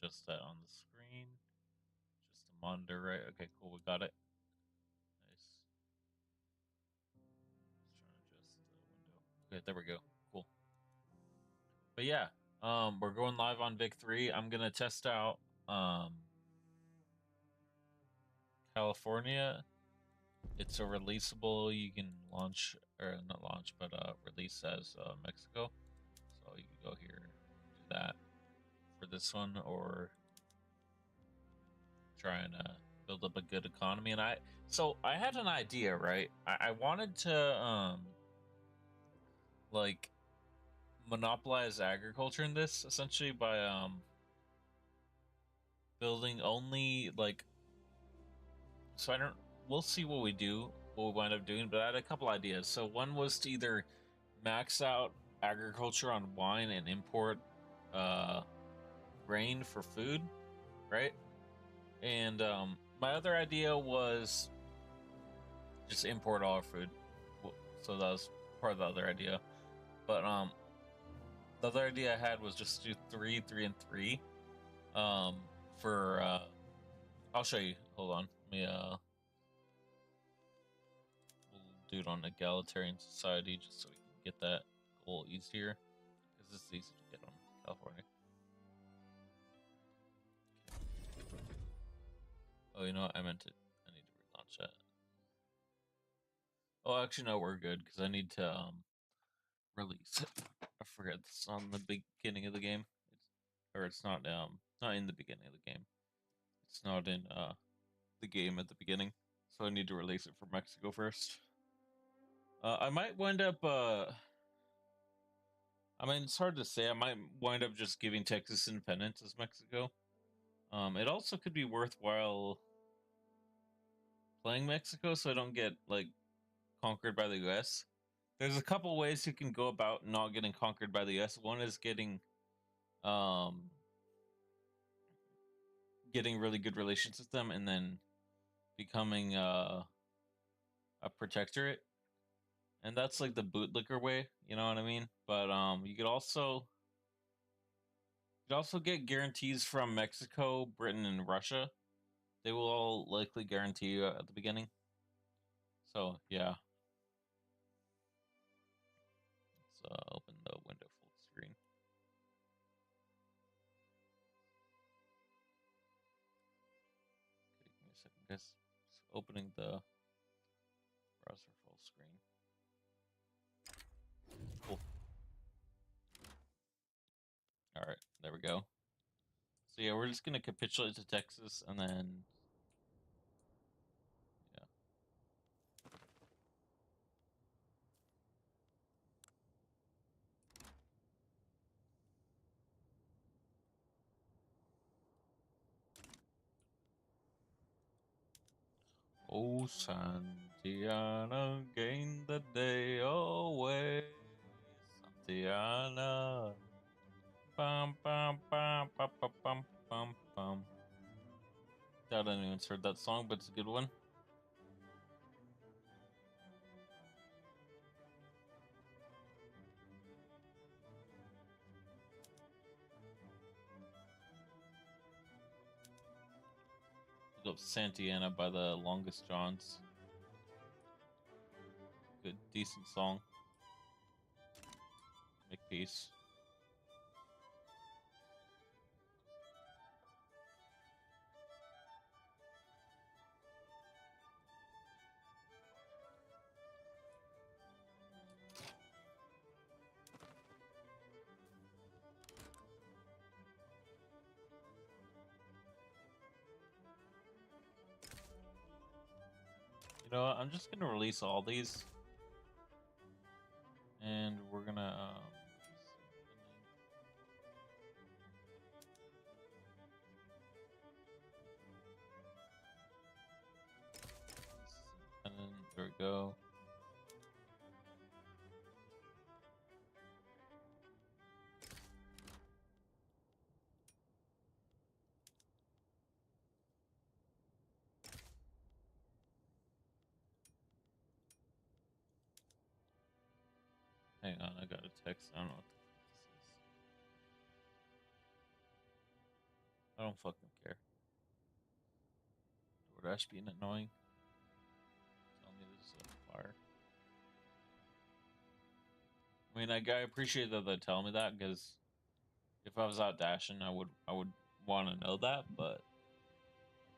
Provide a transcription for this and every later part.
adjust that on the screen. Just the monitor, right? Okay, cool. We got it. Nice. Just trying to adjust the window. Okay, there we go. Cool. But yeah, we're going live on Vic 3. I'm gonna test out California. It's a releasable. You can launch, or not launch, but release as Mexico. So you can go here, do that for this one, or try and build up a good economy. And I had an idea, right? I wanted to like monopolize agriculture in this essentially by building only like, so I don't, we'll see what we wind up doing, but I had a couple ideas. So one was to either max out agriculture on wine and import grain for food, right? And my other idea was just import all our food. So that was part of the other idea. But the other idea I had was just do 3, 3, and 3. For I'll show you. Hold on. Let me we'll do it on egalitarian society just so we can get that goal easier, because it's easy to get on California. Oh, you know what? I need to relaunch that. Oh, actually, no, we're good, because I need to release it. I forgot it's on the beginning of the game. It's not in the beginning of the game. It's not in the game at the beginning, so I need to release it for Mexico first. I might wind up I mean, it's hard to say. I might wind up just giving Texas independence as Mexico. It also could be worthwhile playing Mexico so I don't get like conquered by the US. There's a couple ways you can go about not getting conquered by the US. One is getting really good relations with them and then becoming a protectorate. And that's like the bootlicker way, you know what I mean? But you could also get guarantees from Mexico, Britain, and Russia. They will all likely guarantee you at the beginning. So yeah. Let's open the window full screen. Okay, give me a second, guys. Just opening the browser full screen. Cool. All right, there we go. So yeah, we're just gonna capitulate to Texas, and then yeah. Oh, Santiana, gain the day away, Santiana. Bum bum bum bum bum bum bum bum. Doubt anyone's heard that song, but it's a good one. Look up Santiana by the Longest Johns. Good, decent song. Make peace. You know what? I'm just gonna release all these, and we're gonna and then there we go. Hang on, I got a text. I don't know what the fuck don't fucking care. DoorDash being annoying. Tell me this is a fire. I mean, I appreciate that they tell me that, because if I was out dashing, I would want to know that, but at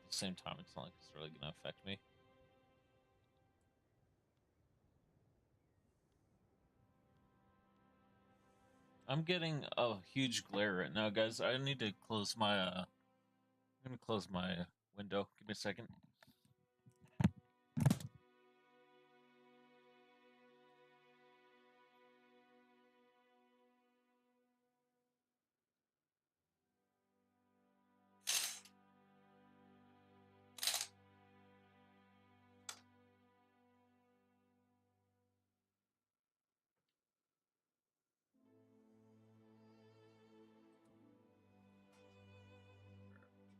the same time, it's not like it's really gonna affect me. I'm getting a huge glare right now, guys. I need to close my I'm gonna close my window. Give me a second.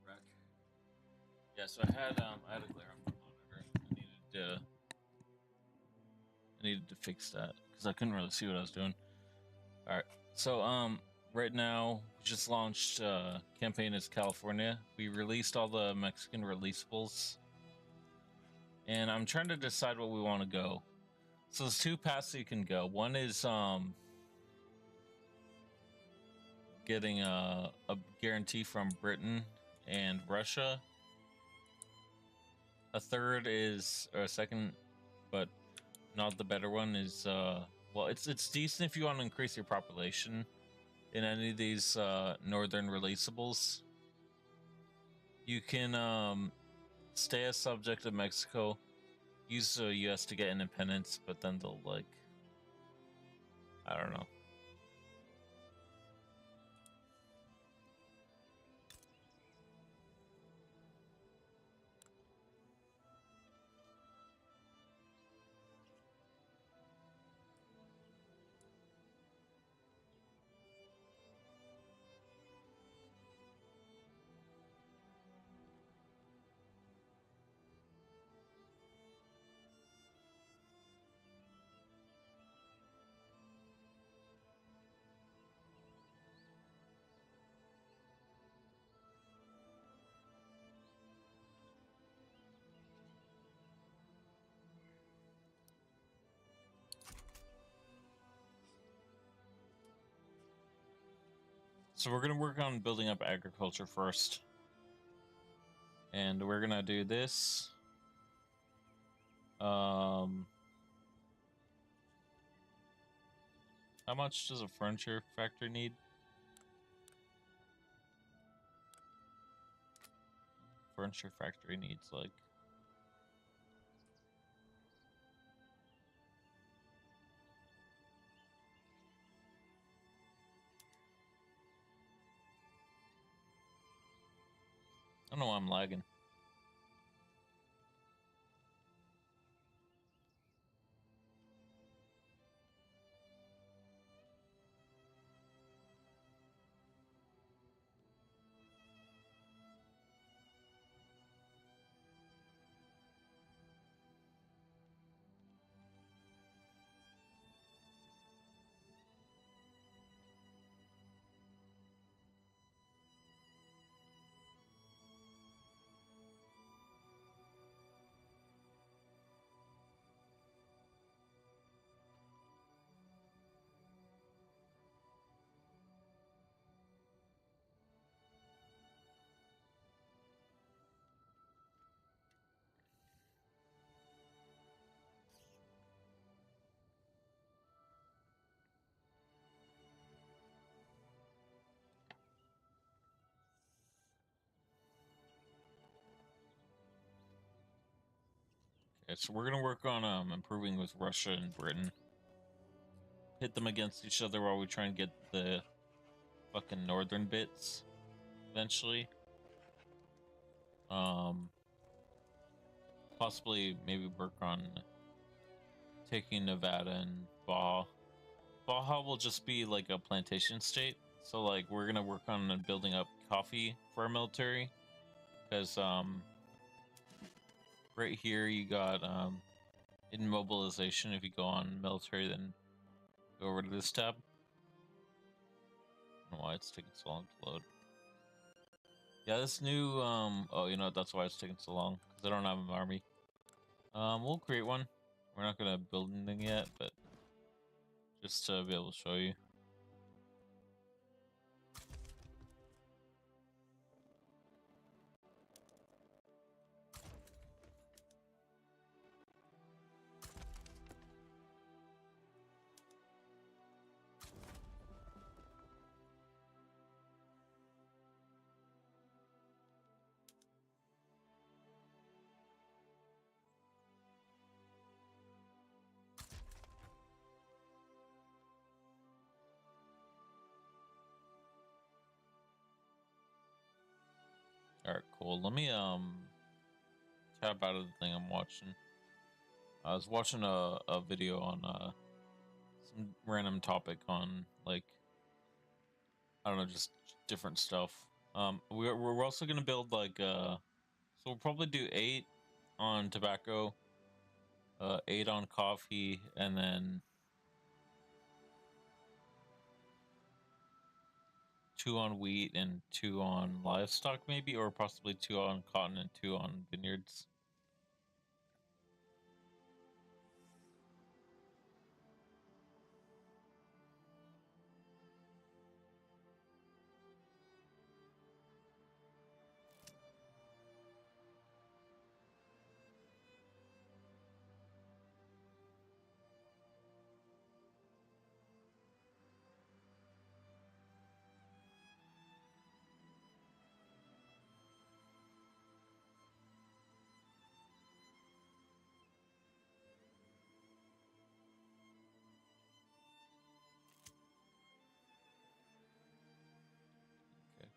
Back. Yeah, so I had a glare on my monitor. I needed to fix that because I couldn't really see what I was doing. All right, so right now we just launched campaign is California. We released all the Mexican releasables, and I'm trying to decide what we want to go. So there's two paths you can go. One is getting a guarantee from Britain and Russia. A third is, or a second, but not the better one, is well, it's decent if you want to increase your population in any of these northern releasables. You can stay a subject of Mexico, use the US to get independence, but then they'll, like, I don't know. So we're gonna work on building up agriculture first, and we're gonna do this. How much does a furniture factory need? Furniture factory needs, like, I don't know why I'm lagging. Okay, so we're gonna work on improving with Russia and Britain. Hit them against each other while we try and get the fucking northern bits eventually. Possibly maybe work on taking Nevada and Baja. Baja will just be like a plantation state, so like we're gonna work on building up coffee for our military, because right here you got in mobilization. If you go on military, then go over to this tab. I don't know why it's taking so long to load. Yeah, this new oh, you know what, that's why it's taking so long, because I don't have an army. We'll create one. We're not gonna build anything yet, but just to be able to show you. All right, cool. Let me tab out of the thing I'm watching. I was watching a video on some random topic on, like, I don't know, just different stuff. We're also gonna build like so we'll probably do 8 on tobacco, 8 on coffee, and then 2 on wheat and 2 on livestock, maybe, or possibly 2 on cotton and 2 on vineyards. Okay.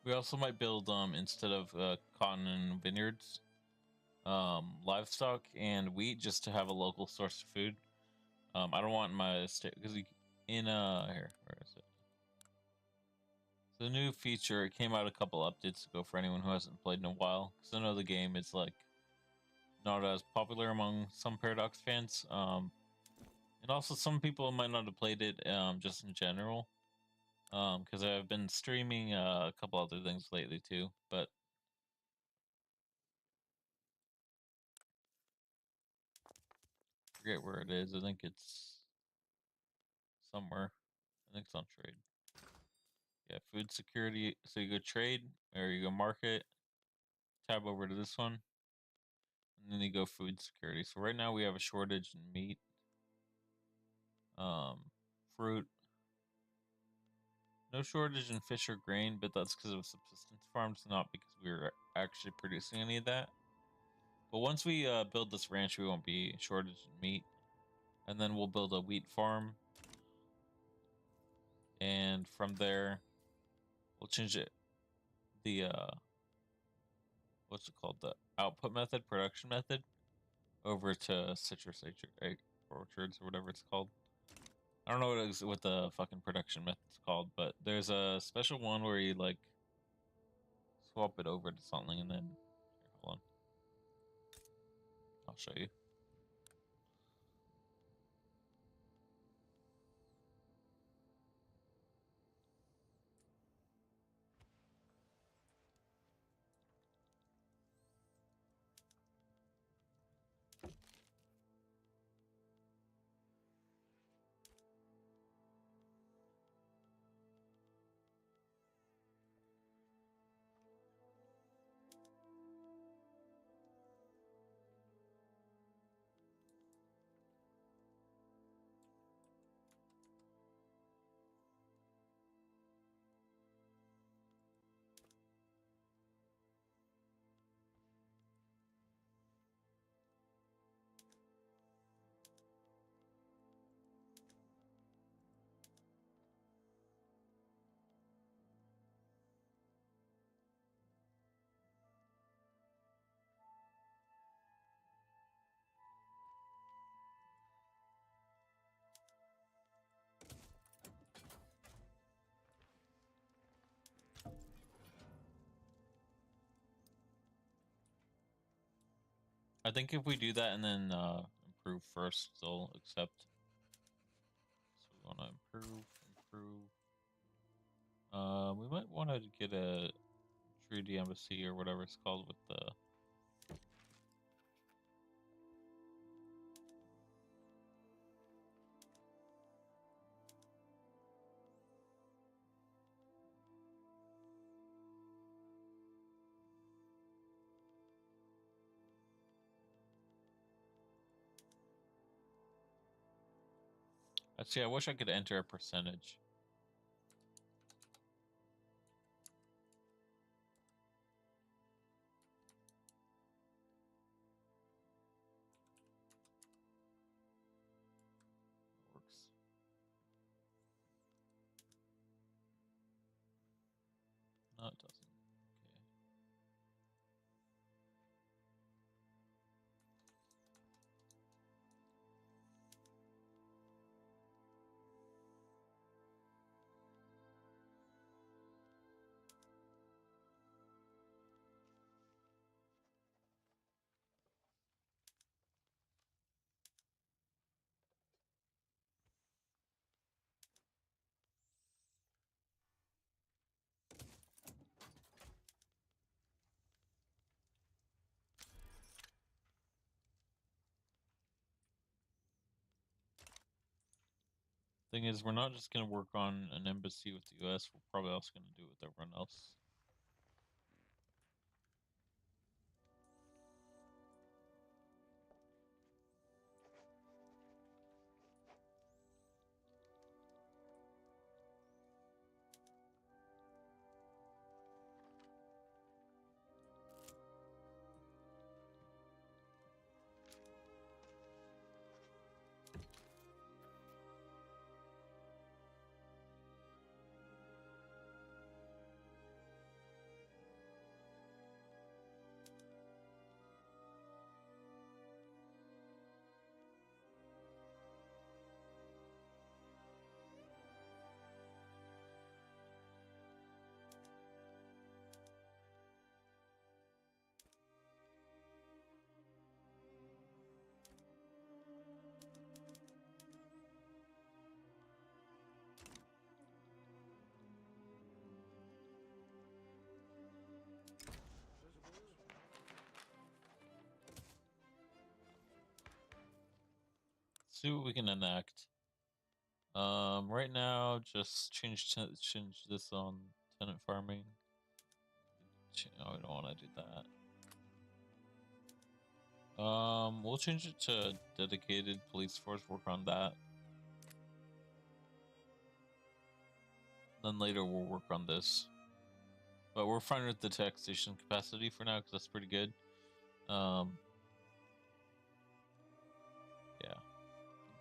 We also might build instead of cotton and vineyards, livestock and wheat, just to have a local source of food. I don't want my state because in here, where is it? The new feature, it came out a couple updates ago for anyone who hasn't played in a while, because I know the game is like not as popular among some Paradox fans. And also some people might not have played it just in general. Because I've been streaming a couple other things lately too, but I forget where it is. I think it's somewhere. I think it's on trade. Yeah, food security. So you go trade, or you go market, tab over to this one, and then you go food security. So right now we have a shortage in meat, um, fruit. No shortage in fish or grain, but that's because of subsistence farms, not because we're actually producing any of that. But once we build this ranch, we won't be shortage in meat. And then we'll build a wheat farm. And from there, we'll change it. The, what's it called? The output method, production method, over to citrus orchards or whatever it's called. I don't know what the fucking production method's called, but there's a special one where you like swap it over to something and then here, hold on. I'll show you. I think if we do that and then improve first, they'll accept. So we want to improve. We might want to get a treaty embassy or whatever it's called with the. Actually, I wish I could enter a percentage. Works. No, it doesn't. Thing is, we're not just going to work on an embassy with the US, we're probably also going to do it with everyone else. See what we can enact. Right now, just change this on tenant farming. Oh, we don't want to do that. We'll change it to dedicated police force. Work on that. Then later we'll work on this. But we're fine with the taxation capacity for now because that's pretty good. Yeah.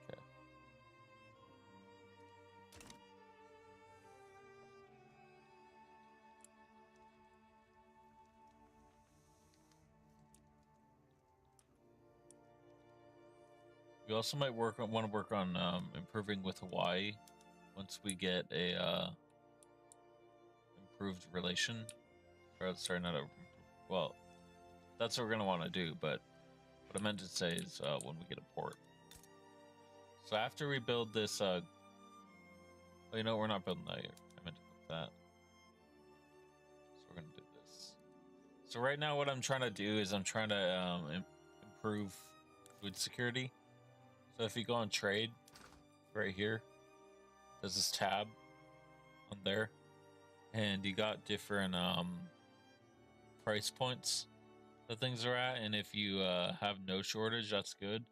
Okay. We also might want to work on improving with Hawaii once we get a improved relation. Or sorry, not a. Well, that's what we're gonna want to do. But what I meant to say is when we get a port. So after we build this, oh, you know, we're not building that yet. I meant to put that. So we're gonna do this. So right now, what I'm trying to do is I'm trying to improve food security. So if you go on trade, right here, there's this tab on there, and you got different price points that things are at. And if you have no shortage, that's good.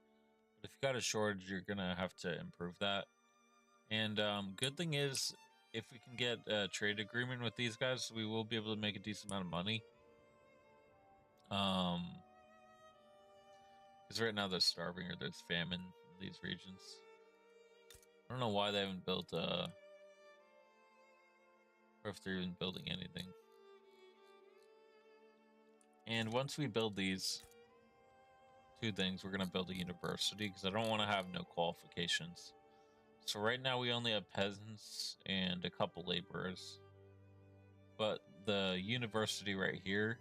But if you got a shortage, you're gonna have to improve that. And good thing is, if we can get a trade agreement with these guys, we will be able to make a decent amount of money. Because right now they're starving or there's famine in these regions. I don't know why they haven't built or if they're even building anything. And once we build these two things, we're gonna build a university because I don't want to have no qualifications. So right now we only have peasants and a couple laborers. But the university right here,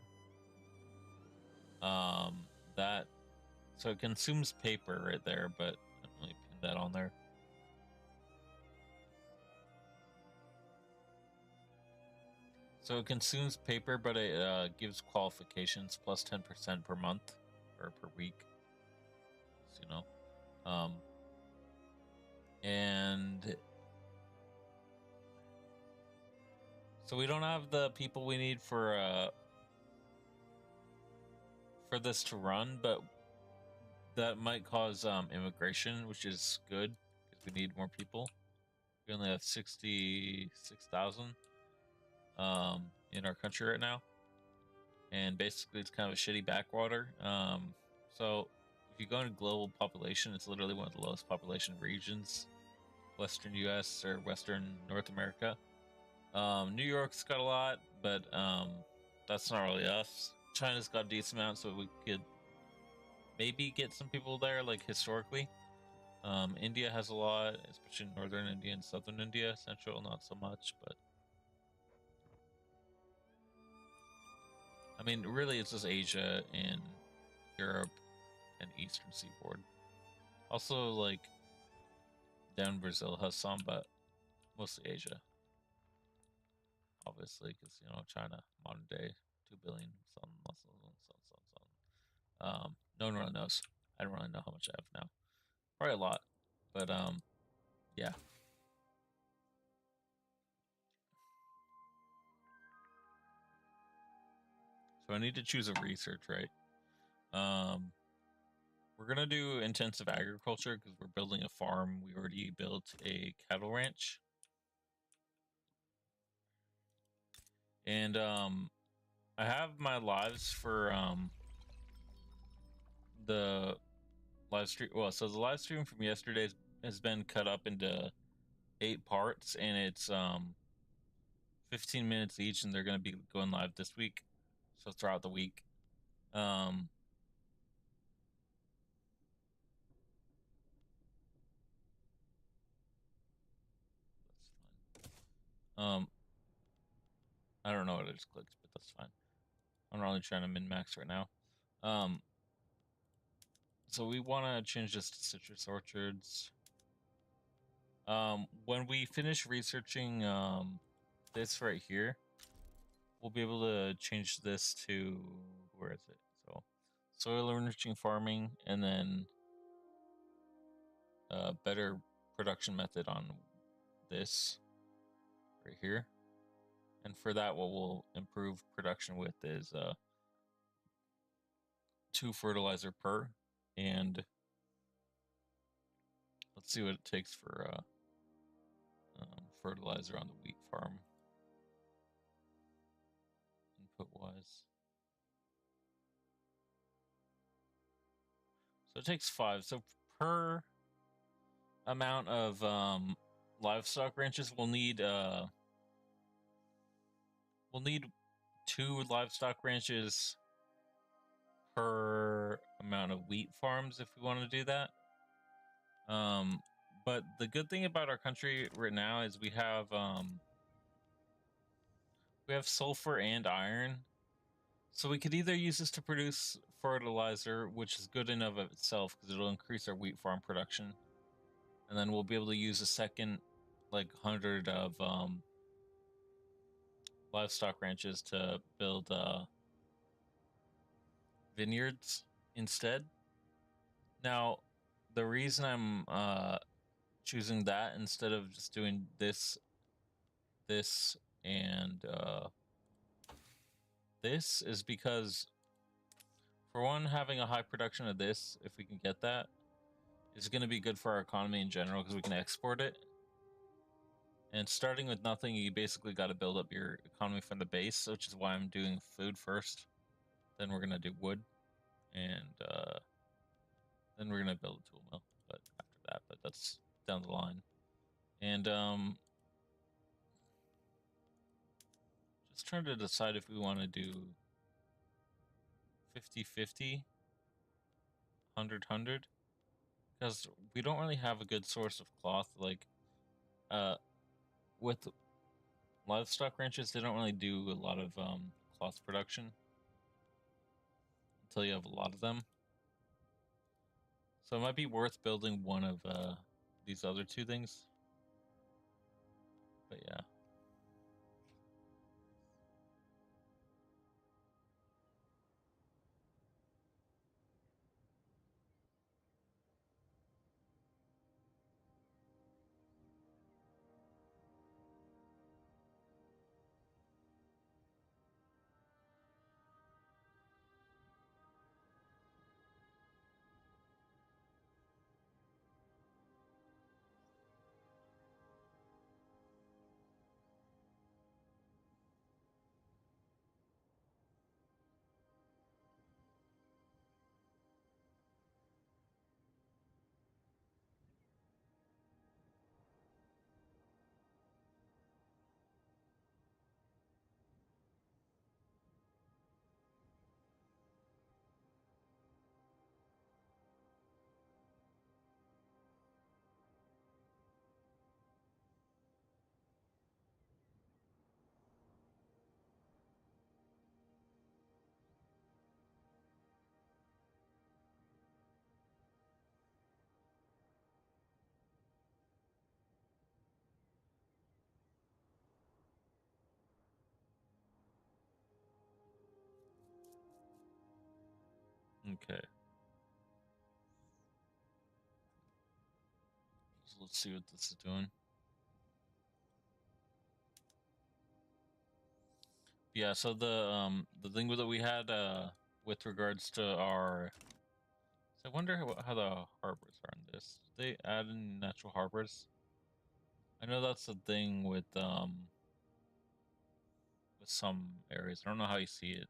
that, so it consumes paper right there, but I don't really pin that on there. So it consumes paper, but it gives qualifications plus 10% per month or per week. So, you know, and so we don't have the people we need for this to run, but that might cause immigration, which is good because we need more people. We only have 66,000 in our country right now, and basically it's kind of a shitty backwater. So if you go into global population, it's literally one of the lowest population regions, Western US or Western North America. New York's got a lot, but that's not really us. China's got a decent amount, so we could maybe get some people there, like historically. India has a lot, especially northern India and southern India. Central, not so much, but I mean, really, it's just Asia and Europe and Eastern Seaboard. Also, like down Brazil has some, but mostly Asia. Obviously, because you know China, modern day, 2 billion, no one really knows. I don't really know how much I have now. Probably a lot, but yeah. So I need to choose a research, right? We're gonna do intensive agriculture because we're building a farm. We already built a cattle ranch, and I have my lives for the live stream. Well, so the live stream from yesterday has been cut up into 8 parts, and it's 15 minutes each, and they're gonna be going live this week, so throughout the week. That's fine. I don't know what I just clicked, but that's fine. I'm not really trying to min-max right now. So we want to change this to citrus orchards. When we finish researching this right here, we'll be able to change this to, where is it? So soil enriching farming, and then better production method on this right here. And for that, what we'll improve production with is 2 fertilizer per, and let's see what it takes for fertilizer on the wheat farm input wise. So it takes 5. So per amount of livestock ranches, we'll need 2 livestock ranches per amount of wheat farms if we want to do that. But the good thing about our country right now is we have sulfur and iron, so we could either use this to produce fertilizer, which is good in of itself because it'll increase our wheat farm production, and then we'll be able to use a second like 100 of livestock ranches to build vineyards instead. Now, the reason I'm choosing that instead of just doing this, and this is because, for one, having a high production of this, if we can get that, is going to be good for our economy in general because we can export it. And starting with nothing, you basically got to build up your economy from the base, which is why I'm doing food first. Then we're going to do wood, and then we're going to build a tool mill. But after that, but that's down the line. And just trying to decide if we want to do 50-50, 100-100, because we don't really have a good source of cloth. Like, with livestock ranches, they don't really do a lot of cloth production until you have a lot of them. So it might be worth building one of these other 2 things. But yeah. Okay. So let's see what this is doing. Yeah, so the thing that we had with regards to our, so I wonder how the harbors are in this. Did they add in natural harbors? I know that's the thing with some areas. I don't know how you see it.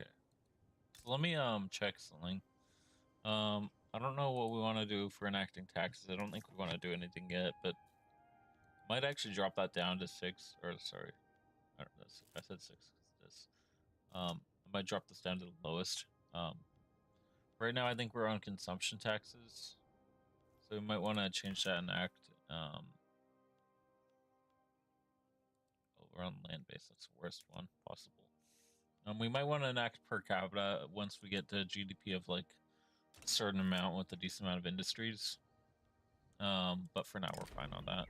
Okay. So let me check something. I don't know what we want to do for enacting taxes. I don't think we want to do anything yet, but might actually drop that down to 6, or sorry, I said 6 'cause this. I might drop this down to the lowest. Right now I think we're on consumption taxes, so we might want to change that and act. Oh, we're on land base. That's the worst one possible. We might want to enact per capita once we get to GDP of like a certain amount with a decent amount of industries. But for now we're fine on that.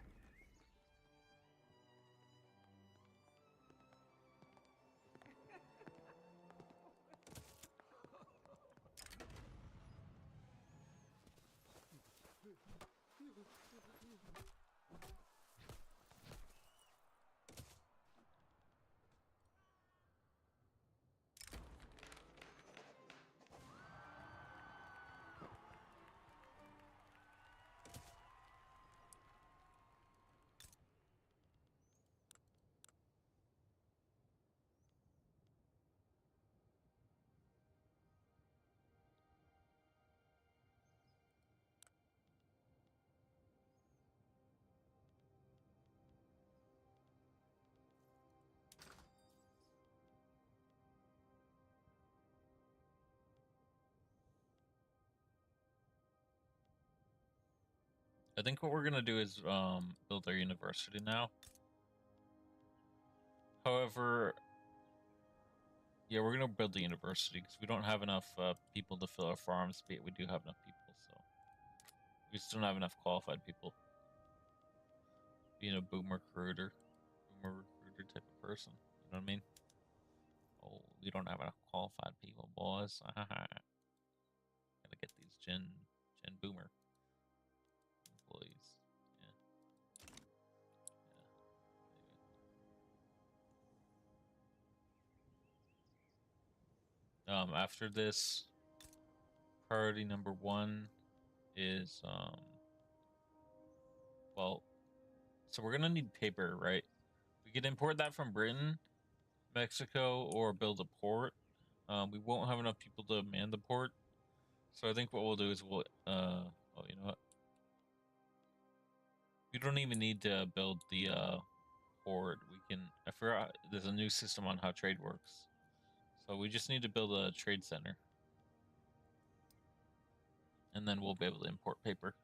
I think what we're gonna do is build our university now. However, yeah, we're gonna build the university because we don't have enough people to fill our farms, but we do have enough people, so we still don't have enough qualified people. Being a boomer recruiter type of person, you know what I mean? Oh, we don't have enough qualified people, boys. Gotta get these Gen Boomer employees. Yeah. After this, priority number 1 is well, so we're gonna need paper, right? We can import that from Britain, Mexico, or build a port. We won't have enough people to man the port, so I think what we'll do is we'll oh, you know what? We don't even need to build the port. We can, I forgot there's a new system on how trade works. So we just need to build a trade center. And then we'll be able to import paper.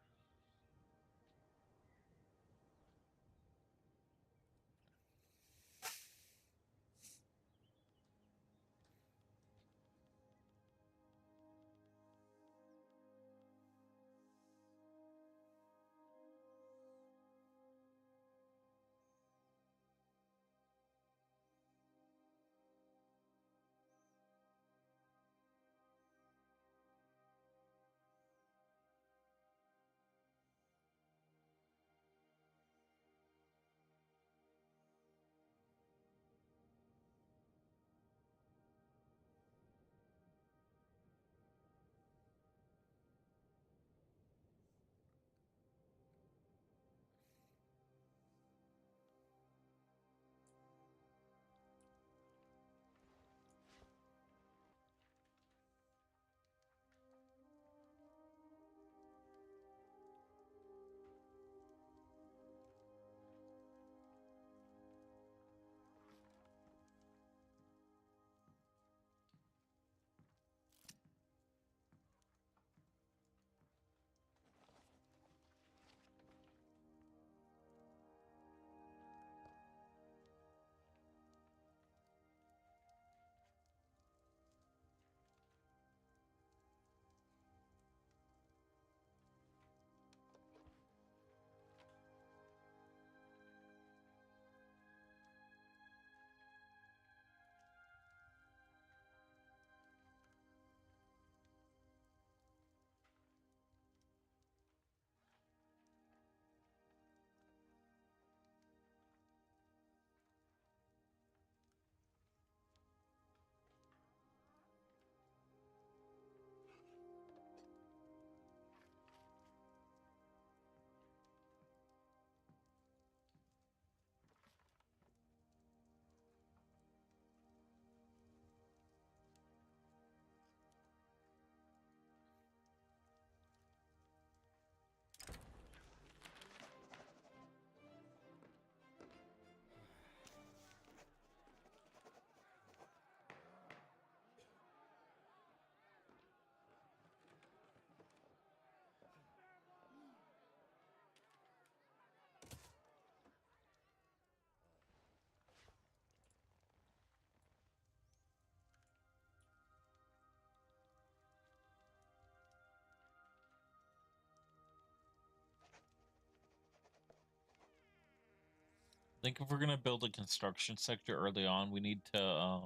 think if we're gonna build a construction sector early on, we need to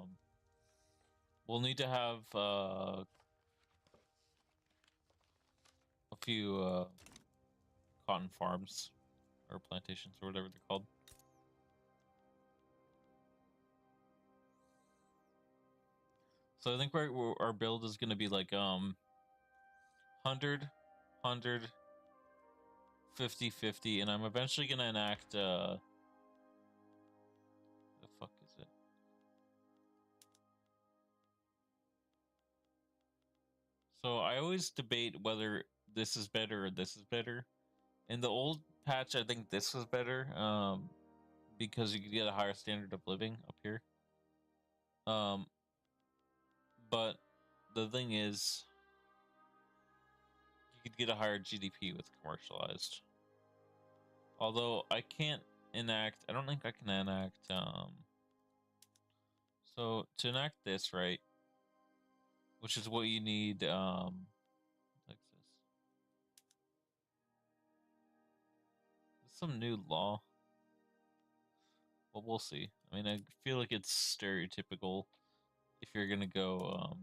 we'll need to have a few cotton farms or plantations or whatever they're called. So I think our build is gonna be like 100, 50, 50, and I'm eventually gonna enact the fuck is it? So I always debate whether this is better or this is better. In the old patch, I think this was better, because you could get a higher standard of living up here. But the thing is, you could get a higher GDP with commercialized. Although I can't enact, I don't think I can enact, so to enact this, right, which is what you need, Texas. Some new law. Well, we'll see. I mean, I feel like it's stereotypical if you're gonna go,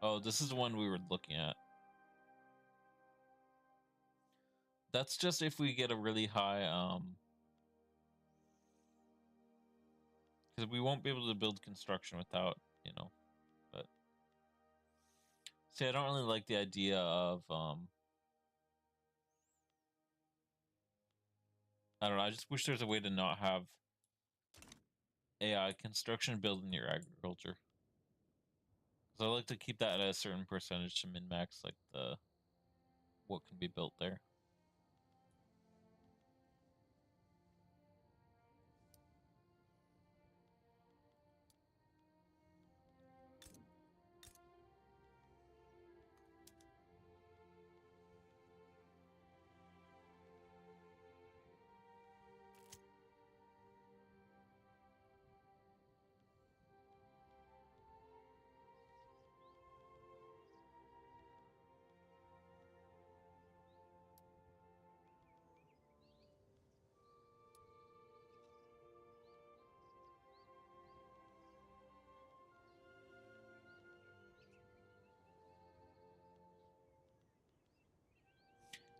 oh, this is the one we were looking at. That's just if we get a really high, because we won't be able to build construction without, but see, I don't really like the idea of, I don't know, I just wish there's a way to not have AI construction built in your agriculture. Because I like to keep that at a certain percentage to min-max, like, what can be built there.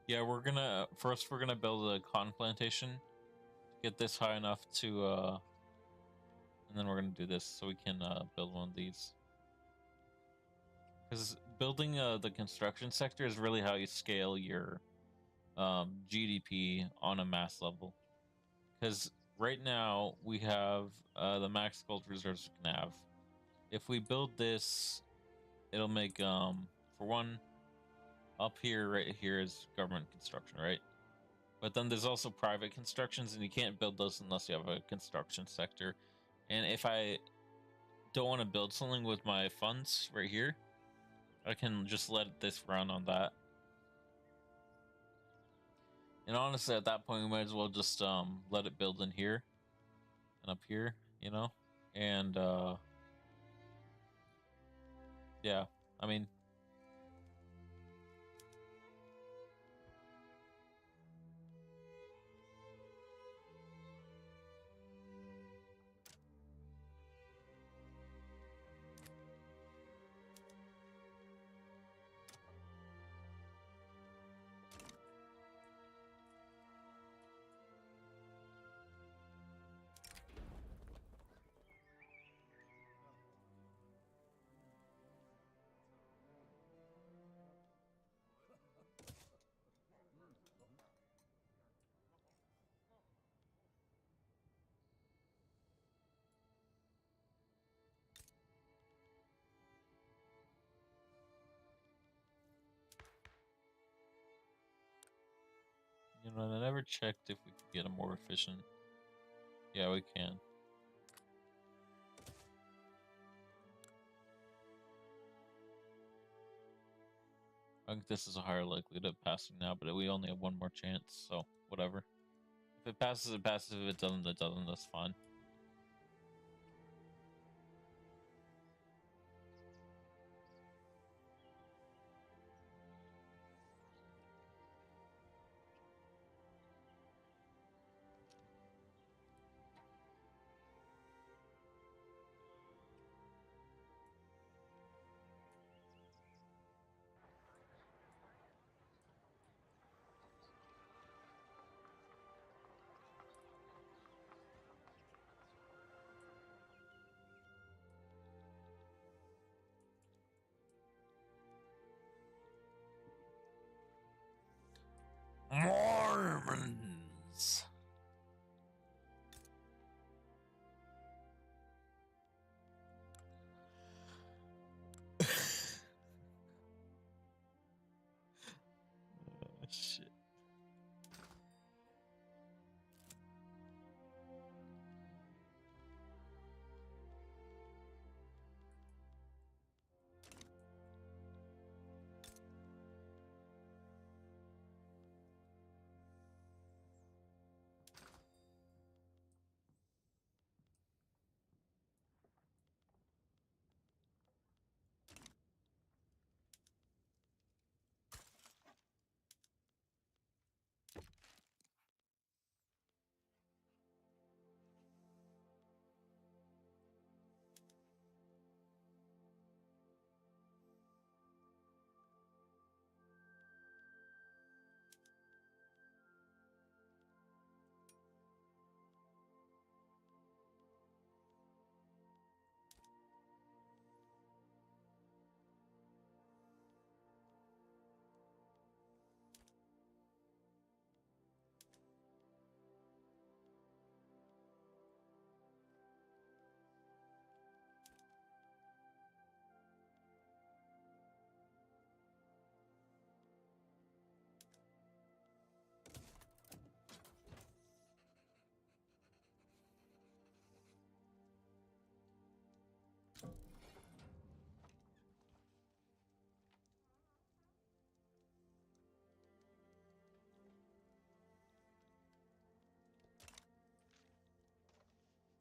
Yeah, first we're gonna build a cotton plantation, get this high enough to, and then we're gonna do this so we can, build one of these. Because building, the construction sector is really how you scale your, GDP on a mass level. Because right now we have, the max gold reserves we can have. If we build this, it'll make, for one, up here, right here is government construction, right? But then there's also private constructions, and you can't build those unless you have a construction sector. And if I don't want to build something with my funds right here, I can just let this run on that. And honestly, at that point, we might as well just let it build in here and up here, and yeah, I mean, I never checked if we could get a more efficient. Yeah, we can. I think this is a higher likelihood of passing now, but we only have one more chance, so whatever. If it passes, it passes. If it doesn't, it doesn't. That's fine. minutes. Shit.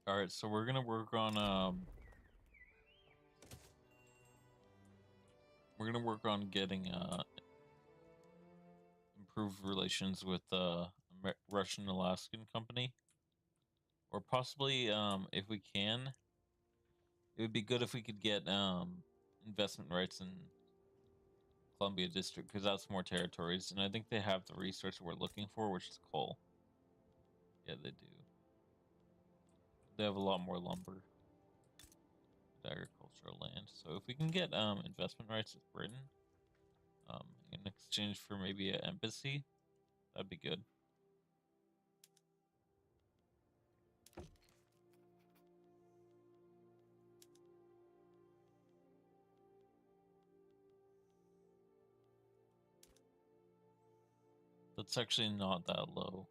All right, so we're gonna work on getting improved relations with Russian Alaskan company, or possibly if we can, it would be good if we could get investment rights in Columbia District, because that's more territories, and I think they have the resource we're looking for, which is coal. Yeah, they do. They have a lot more lumber, agricultural land. So if we can get investment rights with Britain, in exchange for maybe an embassy, that'd be good. That's actually not that low.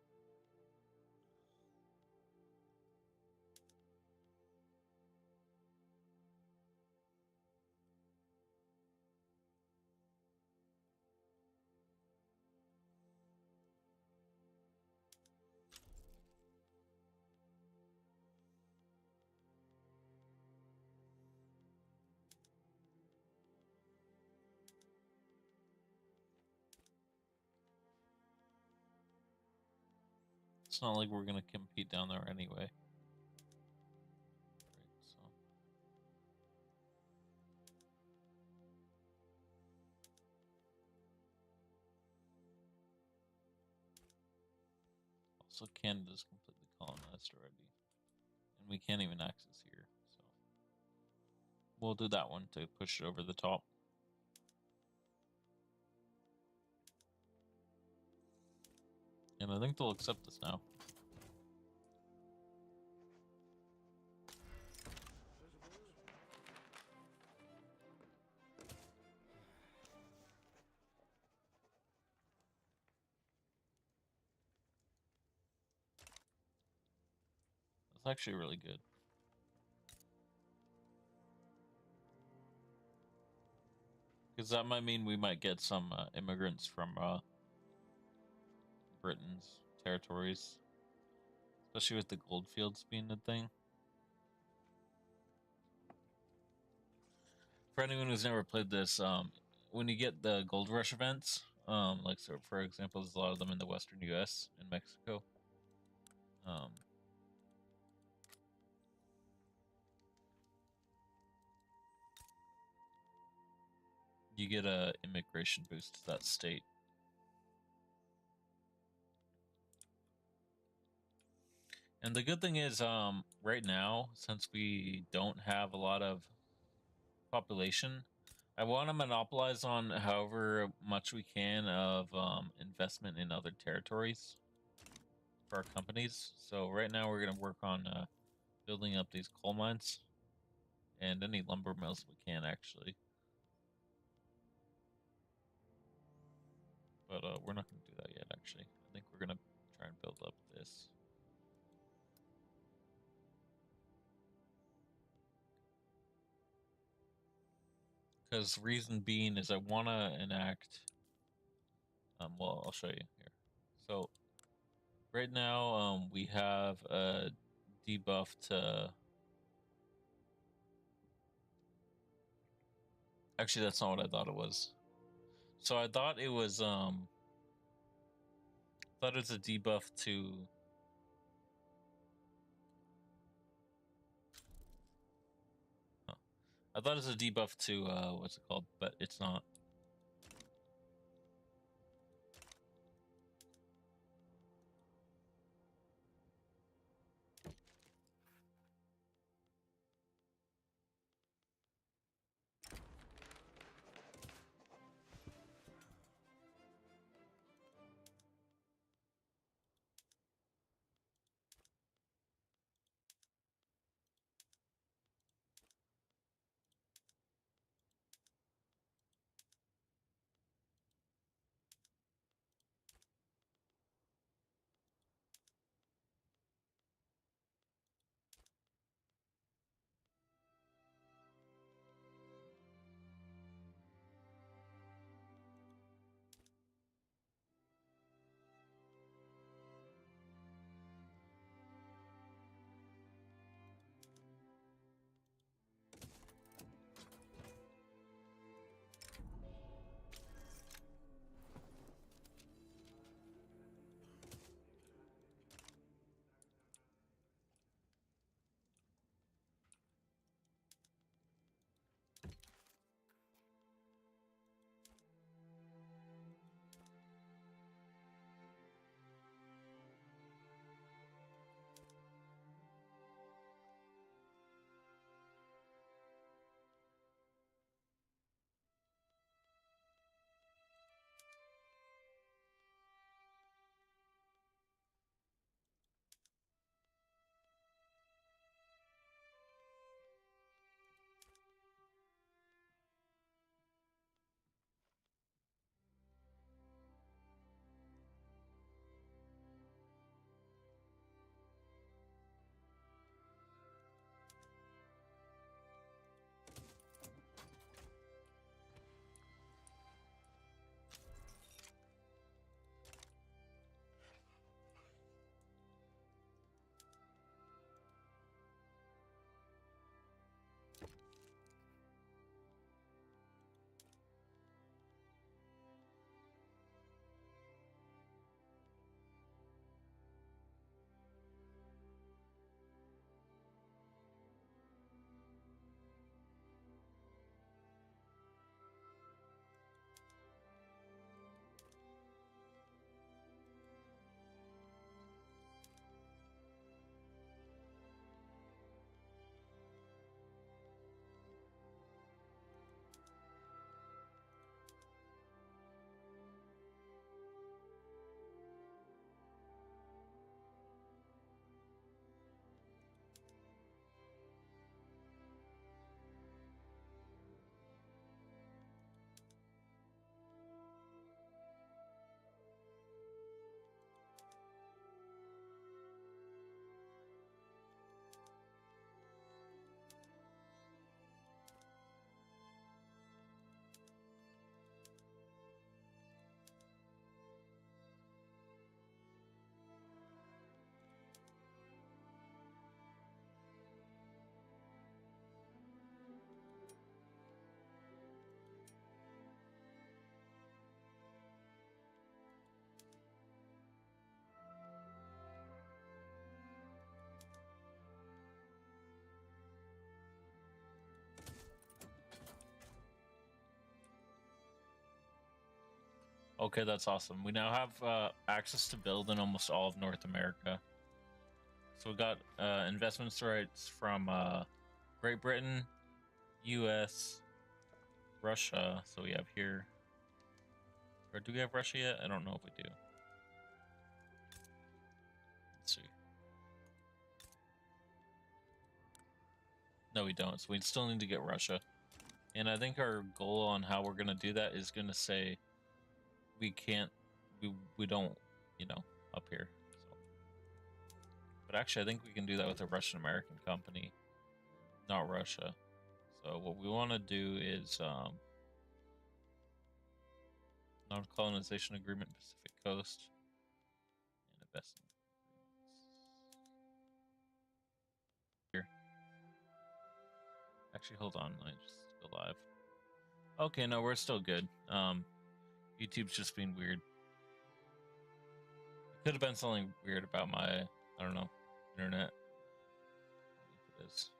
It's not like we're gonna compete down there anyway. Right, so. Also, Canada's completely colonized already, and we can't even access here. So we'll do that one to push it over the top. And I think they'll accept this now. That's actually really good. Because that might mean we might get some immigrants from Britain's territories. Especially with the goldfields being a thing. For anyone who's never played this, when you get the Gold Rush events, like so for example, there's a lot of them in the western U.S. and Mexico. You get a immigration boost to that state. And the good thing is, right now, since we don't have a lot of population, I want to monopolize on however much we can of investment in other territories. for our companies. So right now we're gonna work on building up these coal mines and any lumber mills we can actually. But we're not gonna do that yet. Actually, I think we're gonna try and build up this. Because reason being is I want to enact. Well, I'll show you here. So right now, we have a debuff to. Actually, that's not what I thought it was. So I thought it was thought it was a debuff to. Huh. I thought it was a debuff to what's it called, but it's not. Okay, that's awesome. We now have access to build in almost all of North America. So we got investments rights from Great Britain, U.S., Russia. So we have here, or do we have Russia yet? I don't know if we do. No, we don't. So we still need to get Russia. And I think our goal on how we're gonna do that is gonna say we can't, we don't, you know, up here. So. But actually, I think we can do that with a Russian-American company, not Russia. So what we want to do is non-colonization agreement, Pacific Coast, and investment agreements. Here. Actually, hold on. Let me just go live. Okay, no, we're still good. YouTube's just being weird. It could have been something weird about my, I don't know, internet. I think it is.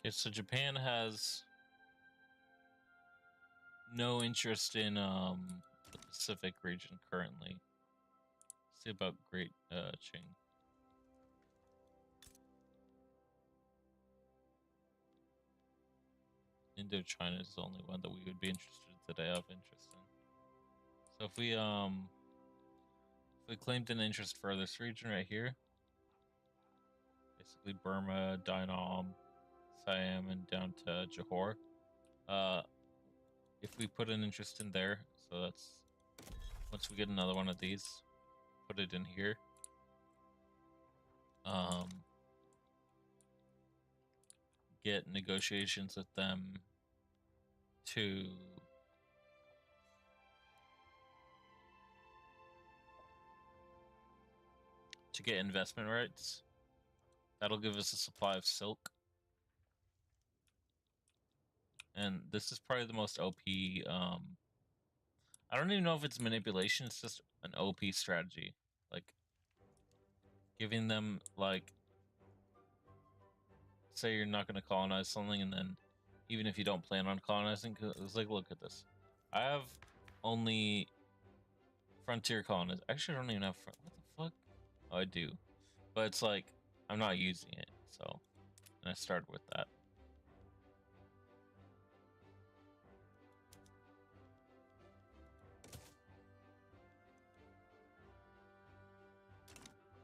Okay, so Japan has no interest in the Pacific region currently. Let's see about Great Qing. Indochina is the only one that we would be interested today of interest in. So if we claimed an interest for this region right here, basically Burma, Dainom, Siam, and down to Johor. If we put an interest in there, so that's once we get another one of these, put it in here. Get negotiations with them to get investment rights. That'll give us a supply of silk. And this is probably the most OP, I don't even know if it's manipulation, it's just an OP strategy. Like, giving them, like, say you're not going to colonize something, and then, even if you don't plan on colonizing, cause it's like, look at this. I have only frontier colonies. Actually, I don't even have, what the fuck? Oh, I do. But it's like, I'm not using it, so, and I started with that.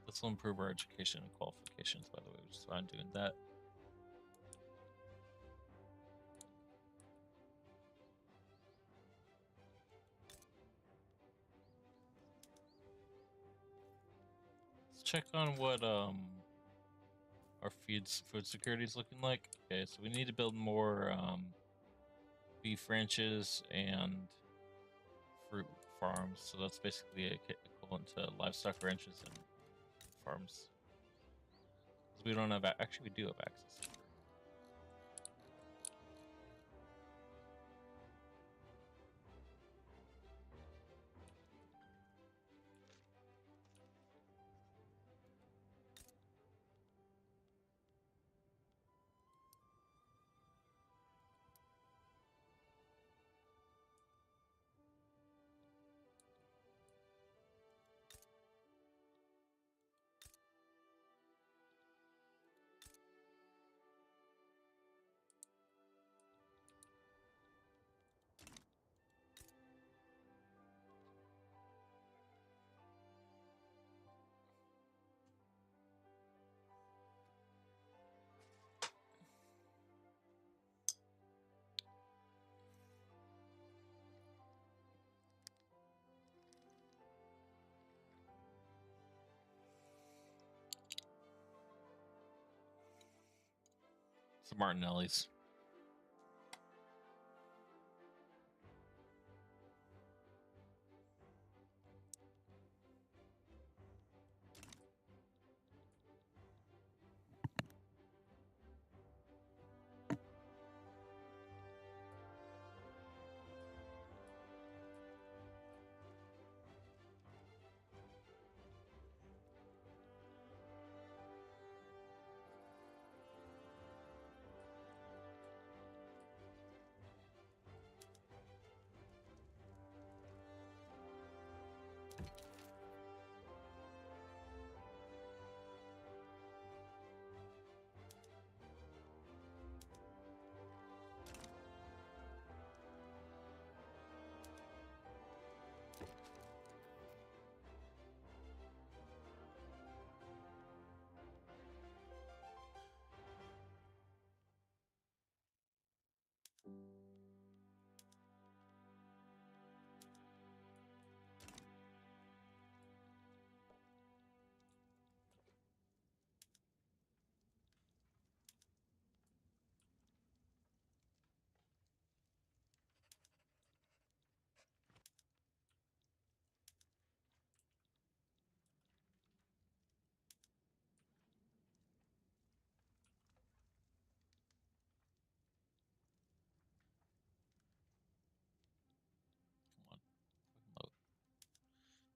This will improve our education and qualifications, by the way, which is why I'm doing that. Let's check on what our food security is looking like. Okay, so we need to build more beef ranches and fruit farms. So that's basically equivalent to livestock ranches and farms. Because we don't have, actually we do have access. Some Martinelli's.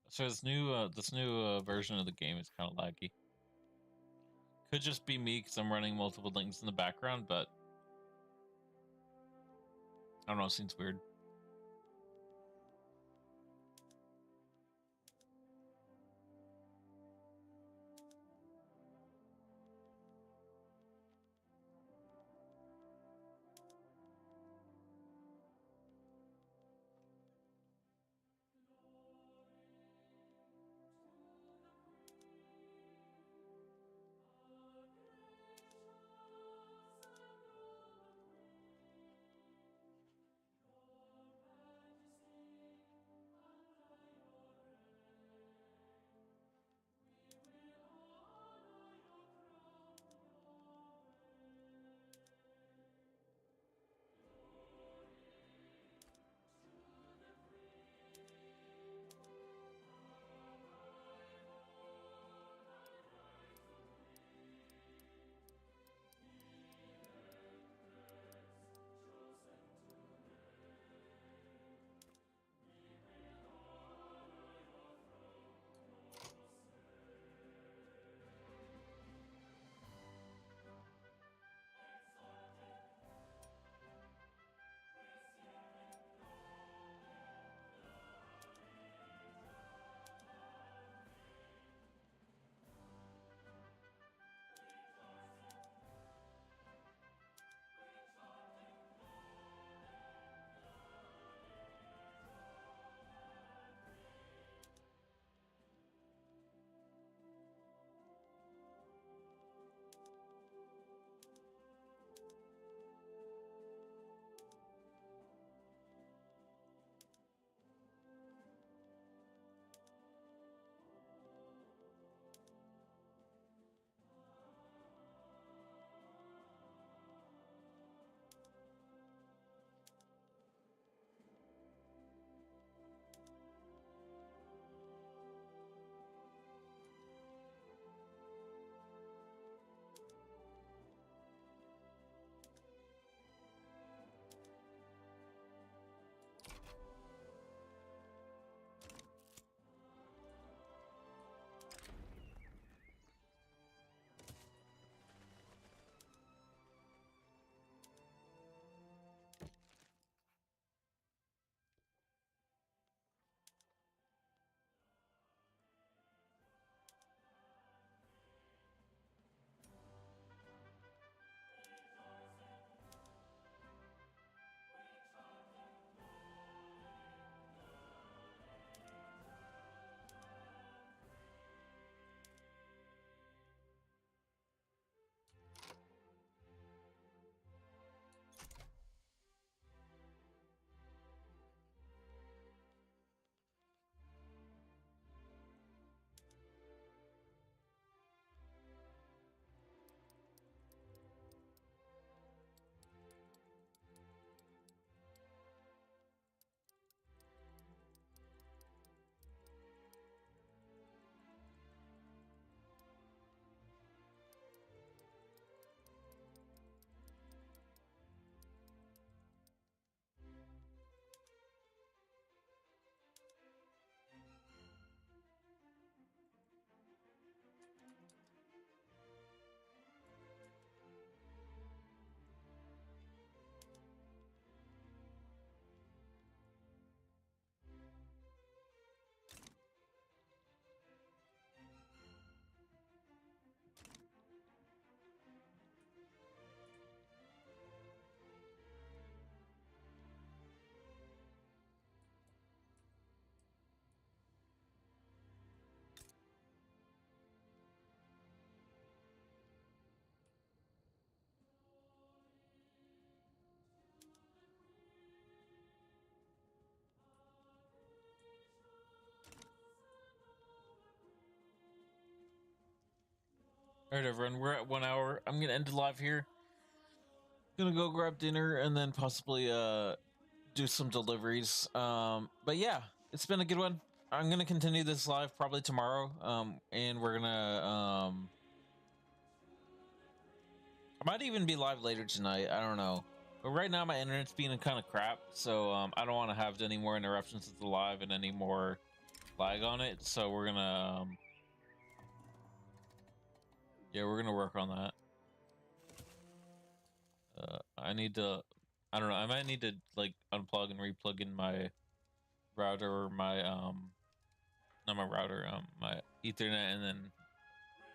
So this new version of the game is kind of laggy. Could just be me because I'm running multiple things in the background, but I don't know. It seems weird. All right, everyone, we're at 1 hour. I'm gonna end the live here. Gonna go grab dinner and then possibly do some deliveries. But yeah, it's been a good one. I'm gonna continue this live probably tomorrow. And we're gonna I might even be live later tonight. I don't know. But right now my internet's being kind of crap, so I don't want to have any more interruptions with the live and any more lag on it. So we're gonna yeah, we're gonna work on that. I need to, I don't know, I might need to like unplug and replug in my router or my not my router, my Ethernet, and then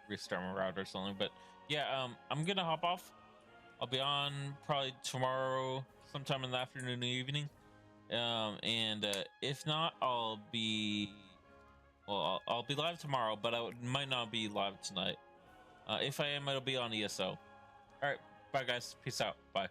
restart my router or something. But yeah, I'm gonna hop off. I'll be on probably tomorrow sometime in the afternoon or evening. And if not, I'll be I'll be live tomorrow, but I might not be live tonight. If I am, it'll be on ESO. All right, bye guys, peace out, bye.